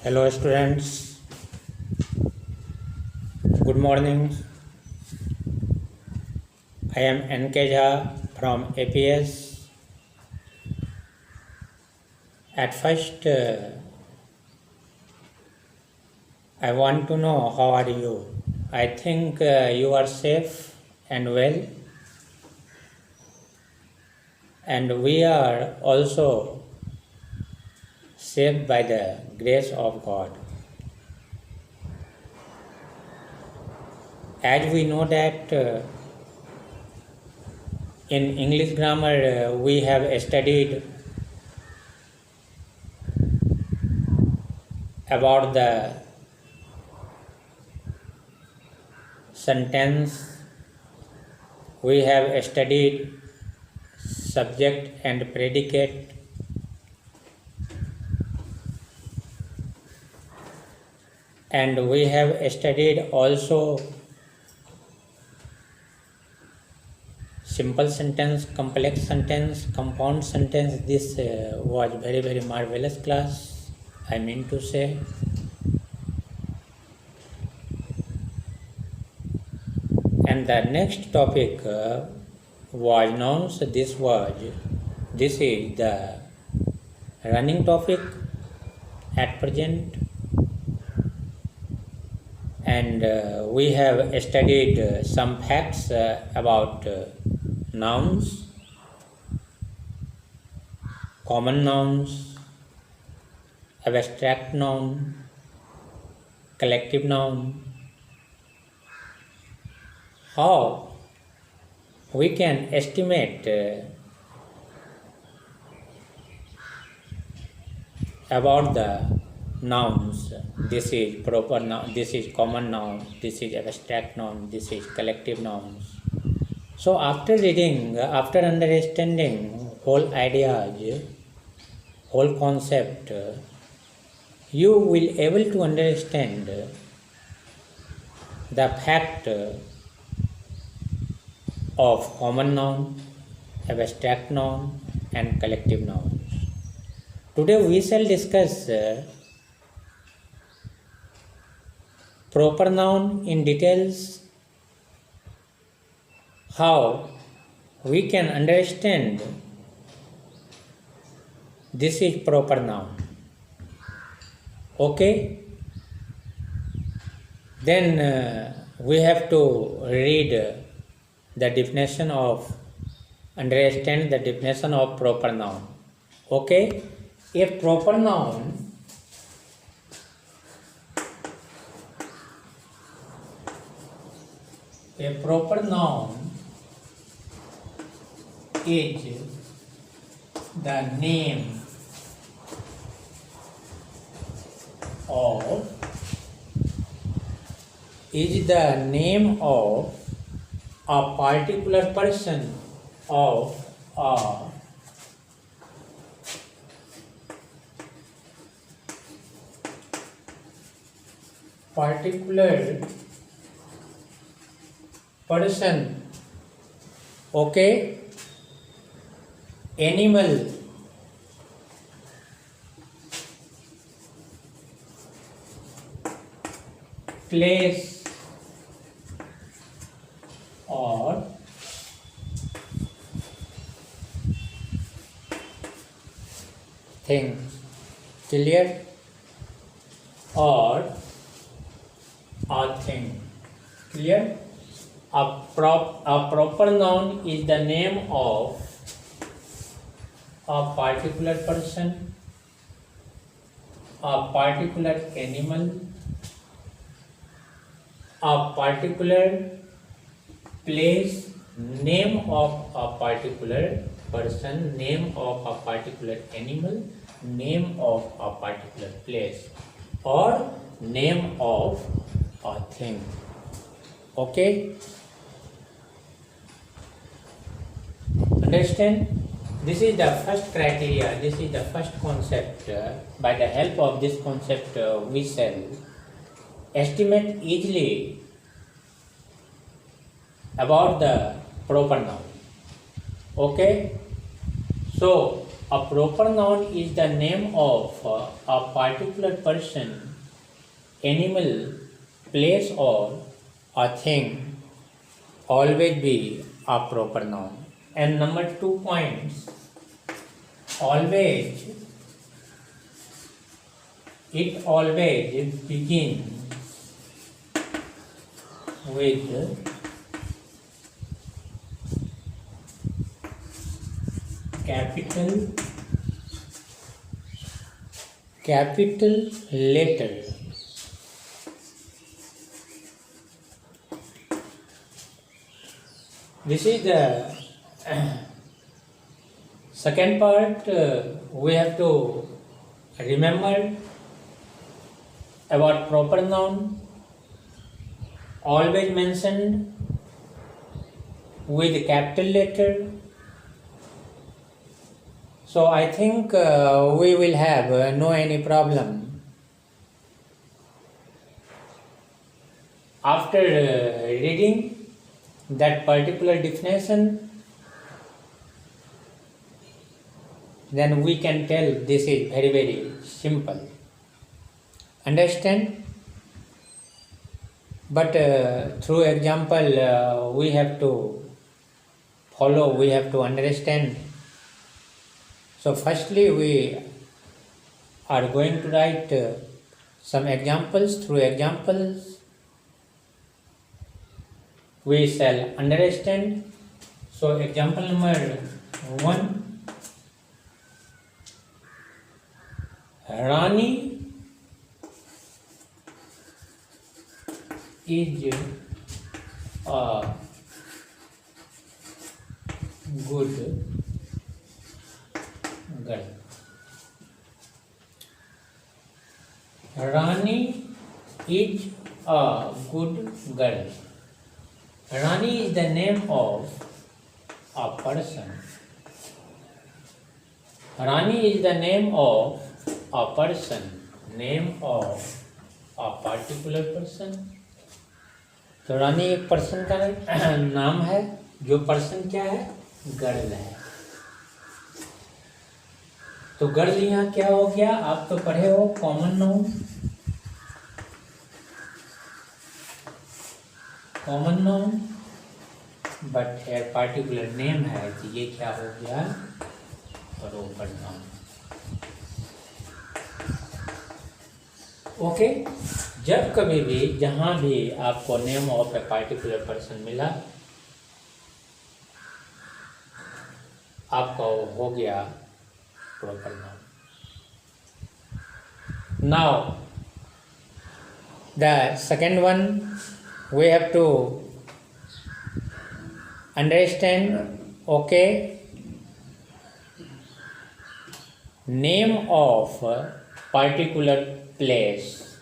Hello students, good morning. I am NK Jha from APS. At first, I want to know how are you. I think you are safe and well, and we are also saved by the grace of God. As we know that in English grammar we have studied about the sentence, we have studied subject and predicate, and we have studied also simple sentence, complex sentence, compound sentence. This was very marvelous class, I mean to say. And the next topic was nouns. This is the running topic at present, and we have studied some facts about nouns, common nouns, abstract noun, collective noun, how we can estimate about the nouns. This is proper noun, this is common noun, this is abstract noun, this is collective nouns. So after reading, after understanding whole ideas, whole concept, you will able to understand the fact of common noun, abstract noun and collective nouns. Today we shall discuss proper noun in details, how we can understand this is proper noun. Okay? Then we have to read the definition of, understand the definition of proper noun. Okay? A proper noun is the name of a particular person of a particular person, okay, animal, place or thing. Clear? Or a thing. Clear? A proper noun is the name of a particular person, a particular animal, a particular place, name of a particular person, name of a particular animal, name of a particular place, or name of a thing. Okay? Understand? This is the first criteria, this is the first concept. By the help of this concept, we shall estimate easily about the proper noun. Okay? So, A proper noun is the name of a particular person, animal, place, or a thing. Always be a proper noun. And number 2 points. Always, it always begins with capital letter. This is the second part. We have to remember about proper noun, always mentioned with capital letter. So I think we will have no any problem after reading that particular definition. Then we can tell this is very, very simple. Understand? But through example, we have to follow, we have to understand. So firstly, we are going to write some examples. Through examples, we shall understand. So example number 1. Rani is a good girl. Rani is a good girl. Rani is the name of a person. Rani is the name of a person, name of a particular person. तो रानी एक person का नाम है, जो person क्या है, girl है. तो गर्ल यहाँ क्या हो गया, आप तो पढ़े हो common noun. Common noun but है पार्टिकुलर नेम है, तो ये क्या हो गया, प्रॉपर नाउन. ओके. जब कभी भी जहाँ भी आपको name of a particular person मिला, आपका हो गया proper noun. Now the second one we have to understand. Okay, name of particular place,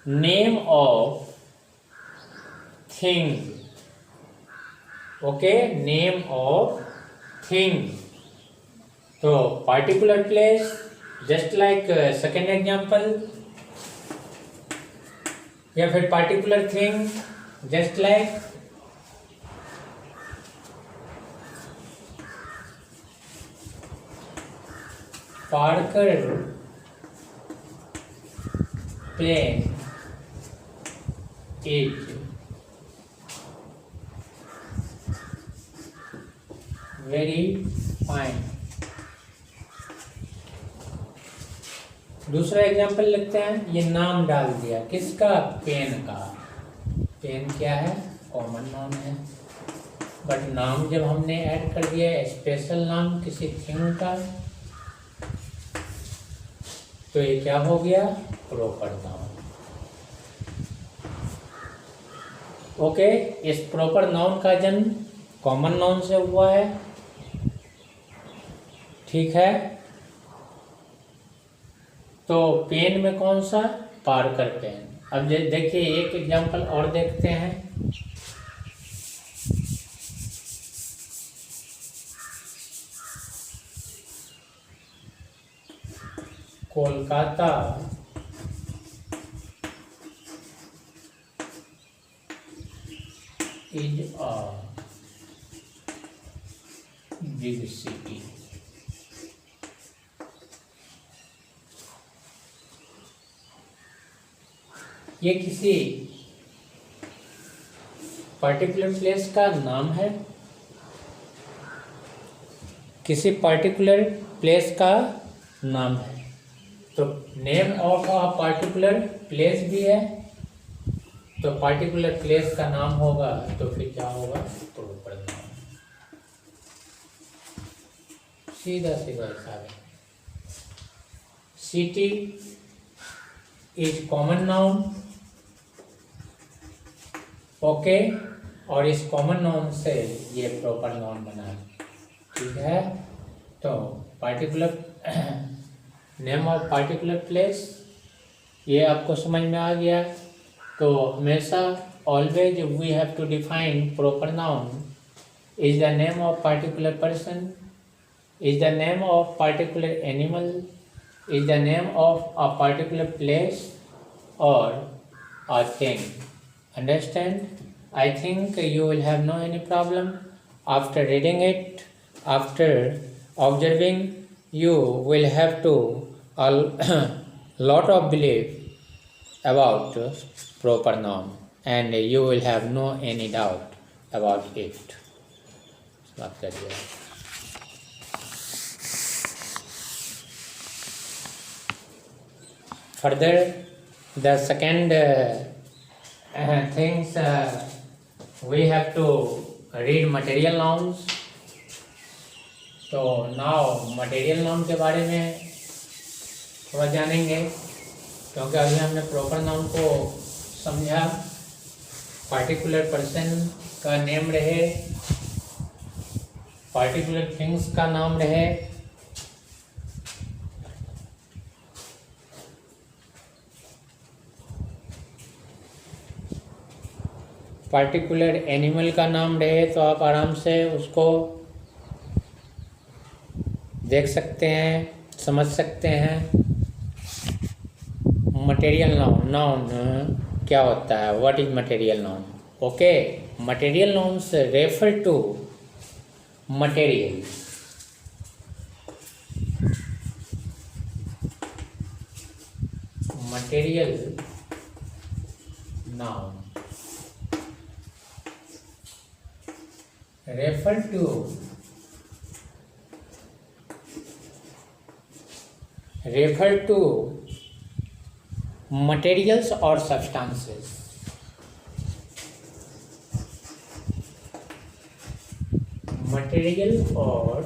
name of thing. Okay, name of thing. So particular place, just like second example, या फिर particular thing just like Parker plane is very fine. दूसरा example लगता है, ये नाम डाल दिया किसका, पेन का. पेन क्या है, कॉमन नाउन है, बट नाम जब हमने ऐड कर दिया स्पेशल नाम किसी थिंग का, तो ये क्या हो गया, प्रॉपर नाउन. ओके, इस प्रॉपर नाउन का जन्म कॉमन नाउन से हुआ है. ठीक है. तो पेन में कौन सा, पार्कर पेन. अब देखिए एक एग्जांपल और देखते हैं. Kolkata is a big city. ये किसी पर्टिकुलर प्लेस का नाम है, किसी पर्टिकुलर प्लेस का नाम है। तो name of a particular place भी है, तो पर्टिकुलर प्लेस का नाम होगा तो फिर क्या होगा, प्रॉपर नाउन। सीधा सीधा हिसाब है। City is common noun, okay, और इस कॉमन नाउन से ये प्रॉपर नाउन बना, ठीक है। तो particular name of particular place ये आपको समझ में आ गया। तो हमेशा always we have to define proper noun is the name of particular person, is the name of particular animal, is the name of a particular place और a thing. Understand? I think you will have no any problem after reading it. After observing, you will have to a lot of belief about proper noun, and you will have no any doubt about it. बात करिए। Further, the second things we have to read material nouns. तो now material noun के बारे में थोड़ा जानेंगे, क्योंकि अभी हमने प्रॉपर नाउन को समझा। पर्टिकुलर पर्सन का नेम रहे, पर्टिकुलर थिंग्स का नाम रहे, पर्टिकुलर एनिमल का नाम रहे, तो आप आराम से उसको देख सकते हैं, समझ सकते हैं। मटेरियल नाउन, नाउन क्या होता है, what is material noun? Okay, material nouns refer to material, material noun refer to materials or substances. Material or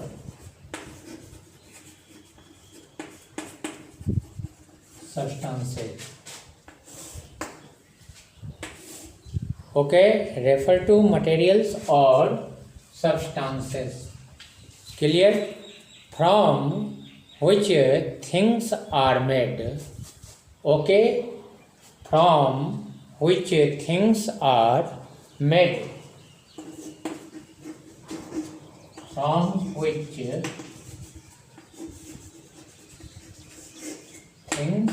substances. Okay, refer to materials or substances. Clear? From which things are made. Okay, from which things are made. From which things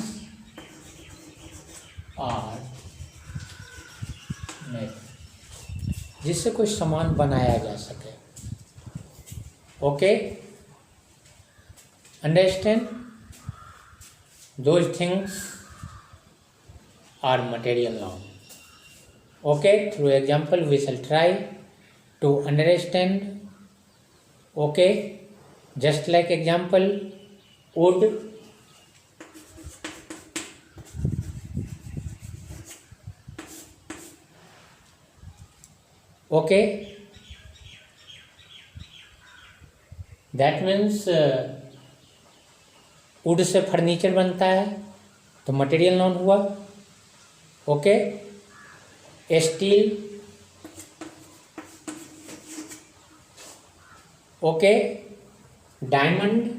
are made. जिससे कुछ सामान बनाया जा सके। Okay, understand? Those things are material noun. Okay, through example we shall try to understand. Okay, just like example, wood, okay, that means wood से furniture बनता है तो मटेरियल नाउन हुआ. Okay, steel, okay, diamond,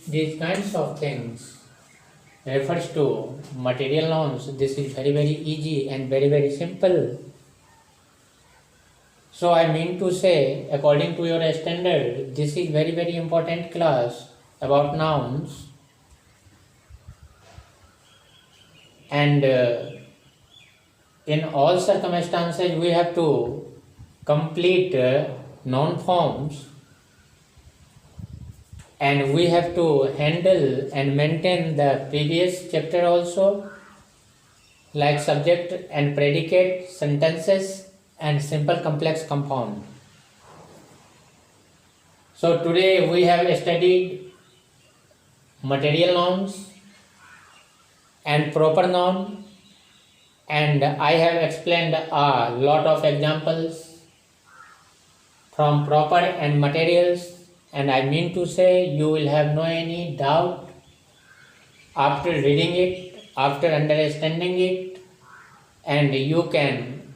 these kinds of things refers to material nouns. This is very very easy and very very simple. So I mean to say, according to your standard, this is very very important class about nouns, and in all circumstances we have to complete noun forms and we have to handle and maintain the previous chapter also, like subject and predicate, sentences, and simple complex compound. So today we have studied material nouns and proper noun, and I have explained a lot of examples from proper and materials, and I mean to say you will have no any doubt after reading it, after understanding it, and you can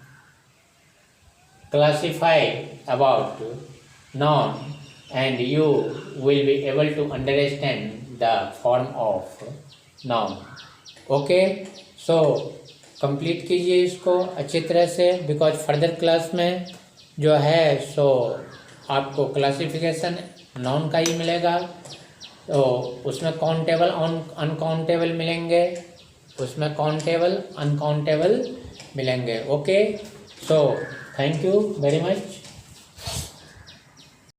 classify about noun, and you will be able to understand the form of noun. Okay, so complete कीजिए इसको अच्छी तरह से, because further class में जो है सो आपको classification noun का ही मिलेगा, तो उसमें काउंटेबल अनकाउंटेबल मिलेंगे, उसमें काउंटेबल अनकाउंटेबल मिलेंगे. Okay, so thank you very much.